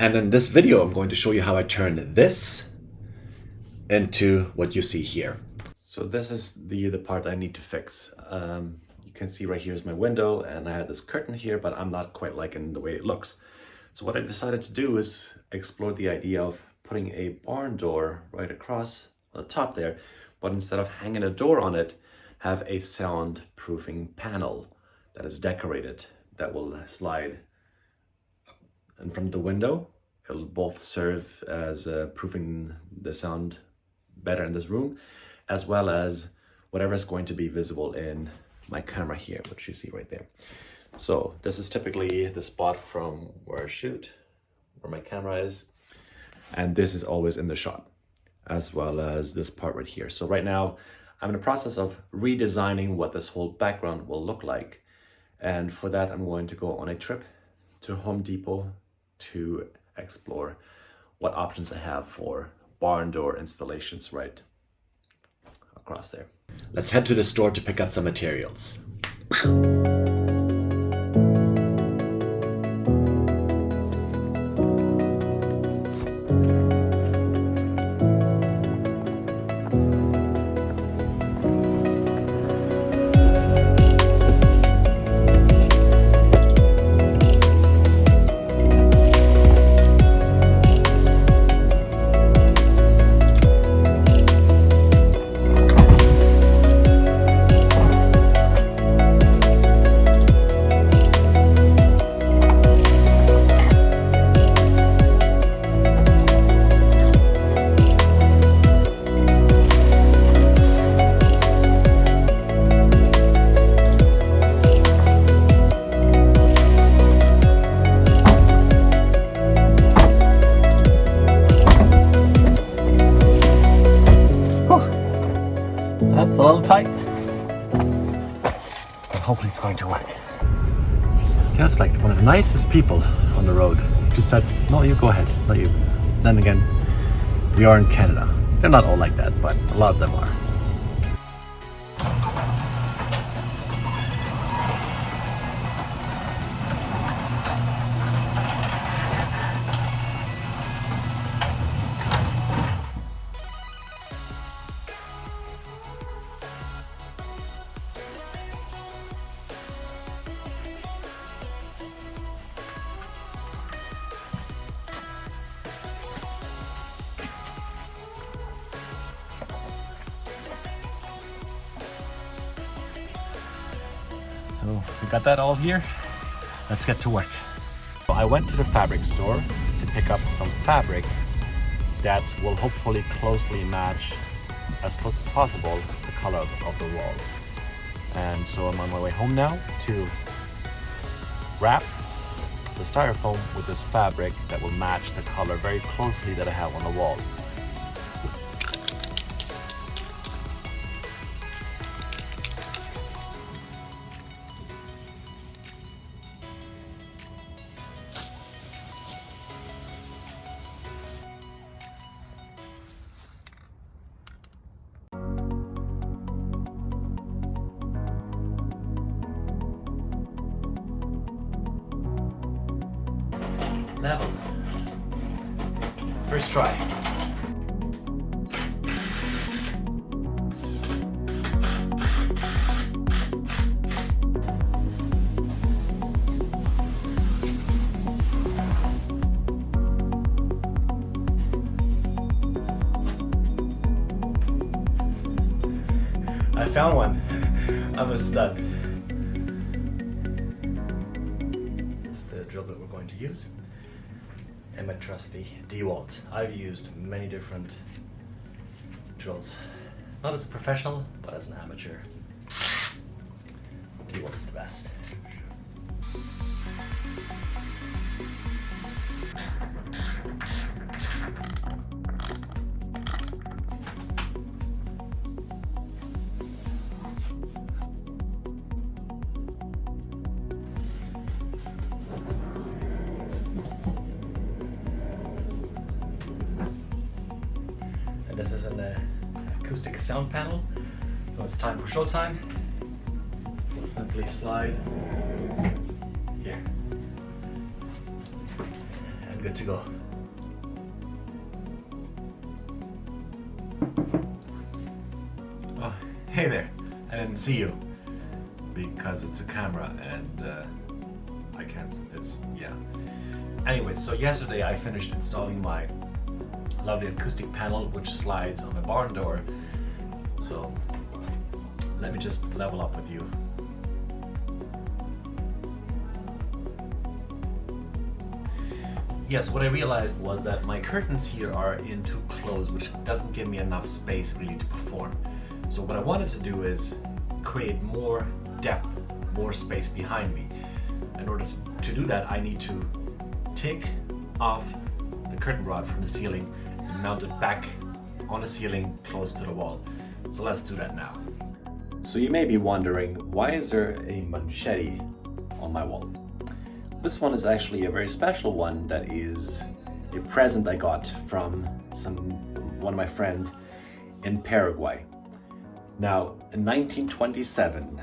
And in this video, I'm going to show you how I turn this into what you see here. So this is the part I need to fix. You can see right here is my window, and I had this curtain here, but I'm not quite liking the way it looks. So what I decided to do is explore the idea of putting a barn door right across the top there, but instead of hanging a door on it, have a soundproofing panel that is decorated that will slide in front of the window. It'll both serve as proofing the sound better in this room, as well as whatever is going to be visible in my camera here, which you see right there. So this is typically the spot from where I shoot, where my camera is, and this is always in the shot, as well as this part right here. So right now I'm in the process of redesigning what this whole background will look like, and for that I'm going to go on a trip to Home Depot to explore what options I have for barn door installations right across there. Let's head to the store to pick up some materials. That's a little tight, but hopefully it's going to work. Just like one of the nicest people on the road. Just said, no, you go ahead, not you. Then again, we are in Canada. They're not all like that, but a lot of them are. So we got that all here. Let's get to work. So I went to the fabric store to pick up some fabric that will hopefully closely match, as close as possible, the color of the wall. And so I'm on my way home now to wrap the styrofoam with this fabric that will match the color very closely that I have on the wall. Level. First try. I found one. I'm a stud. It's the drill bit we're going to use. And my trusty DeWalt. I've used many different drills. Not as a professional, but as an amateur. DeWalt's the best. This is an acoustic sound panel, so it's time for showtime. We'll simply slide here. And I'm good to go. Oh, hey there. I didn't see you because it's a camera and I can't, yeah. Anyway, so yesterday I finished installing my lovely acoustic panel which slides on my barn door. So let me just level up with you. Yes, what I realized was that my curtains here are in too close, which doesn't give me enough space really to perform. So what I wanted to do is create more depth, more space behind me. In order to do that, I need to take off the curtain rod from the ceiling and mount it back on the ceiling close to the wall. So let's do that now. So you may be wondering, why is there a machete on my wall? This one is actually a very special one that is a present I got from one of my friends in Paraguay. Now, in 1927,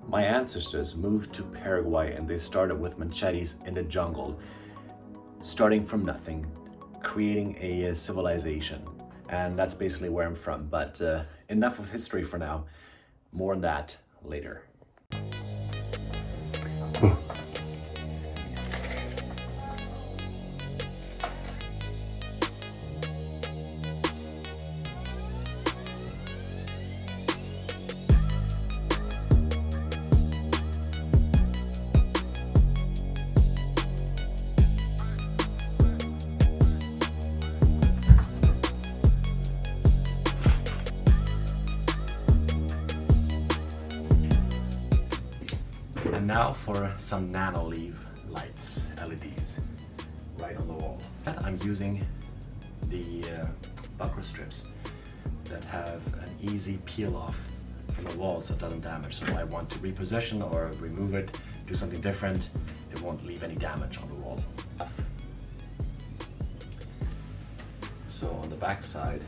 my ancestors moved to Paraguay and they started with machetes in the jungle, starting from nothing, creating a civilization. And that's basically where I'm from, but enough of history for now. More on that later. And now for some nano leaf lights, LEDs, right on the wall. And I'm using the buckle strips that have an easy peel off from the wall so it doesn't damage. So if I want to reposition or remove it, do something different, it won't leave any damage on the wall. So on the back side,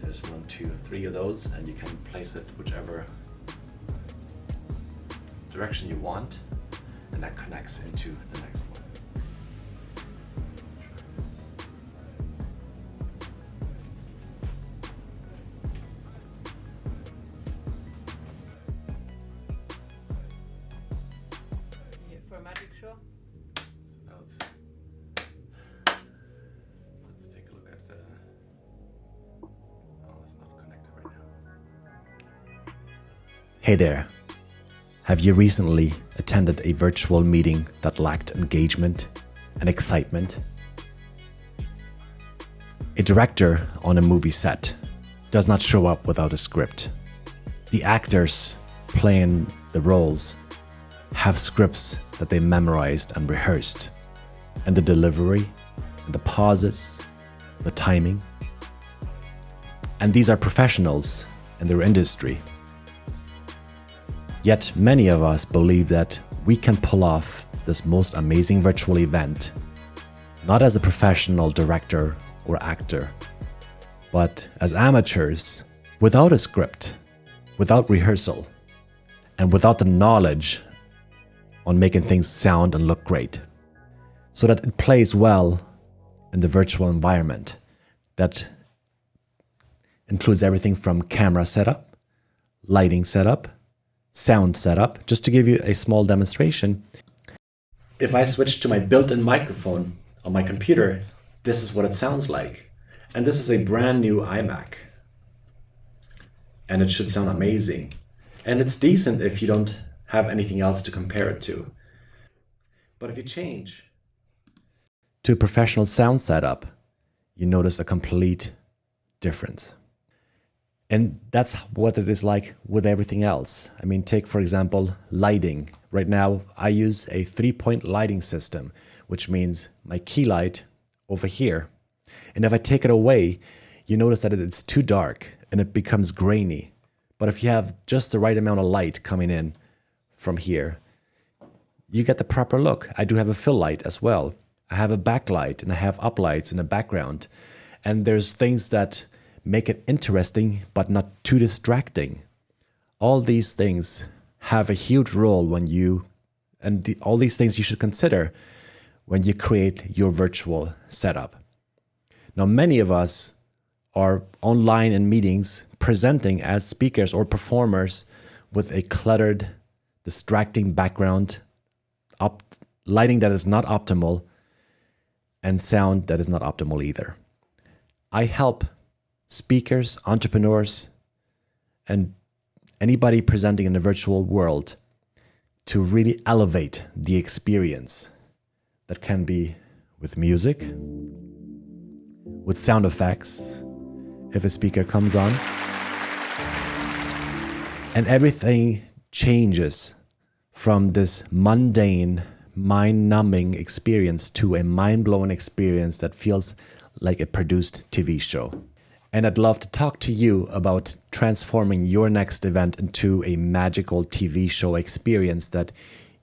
there's 1, 2, 3 of those, and you can place it whichever direction you want, and that connects into the next one. For a magic show? So now let's take a look at oh, it's not connected right now. Hey there. Have you recently attended a virtual meeting that lacked engagement and excitement? A director on a movie set does not show up without a script. The actors playing the roles have scripts that they memorized and rehearsed, and the delivery, the pauses, the timing. And these are professionals in their industry. Yet many of us believe that we can pull off this most amazing virtual event, not as a professional director or actor, but as amateurs, without a script, without rehearsal, and without the knowledge on making things sound and look great, so that it plays well in the virtual environment that includes everything from camera setup, lighting setup, sound setup. Just to give you a small demonstration, if I switch to my built-in microphone on my computer, this is what it sounds like. And this is a brand new iMac. And it should sound amazing. And it's decent if you don't have anything else to compare it to. But if you change to a professional sound setup, you notice a complete difference. And that's what it is like with everything else. I mean, take, for example, lighting. Right now, I use a 3-point lighting system, which means my key light over here. And if I take it away, you notice that it's too dark and it becomes grainy. But if you have just the right amount of light coming in from here, you get the proper look. I do have a fill light as well. I have a backlight and I have uplights in the background. And there's things that make it interesting, but not too distracting. All these things have a huge role when all these things you should consider when you create your virtual setup. Now, many of us are online in meetings presenting as speakers or performers with a cluttered, distracting background, lighting that is not optimal, and sound that is not optimal either. I help speakers, entrepreneurs, and anybody presenting in the virtual world to really elevate the experience. That can be with music, with sound effects, if a speaker comes on. And everything changes from this mundane, mind-numbing experience to a mind-blowing experience that feels like a produced TV show. And I'd love to talk to you about transforming your next event into a magical TV show experience that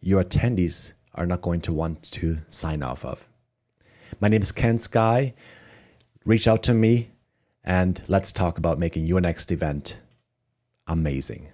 your attendees are not going to want to sign off of. My name is Ken Sky. Reach out to me and let's talk about making your next event amazing.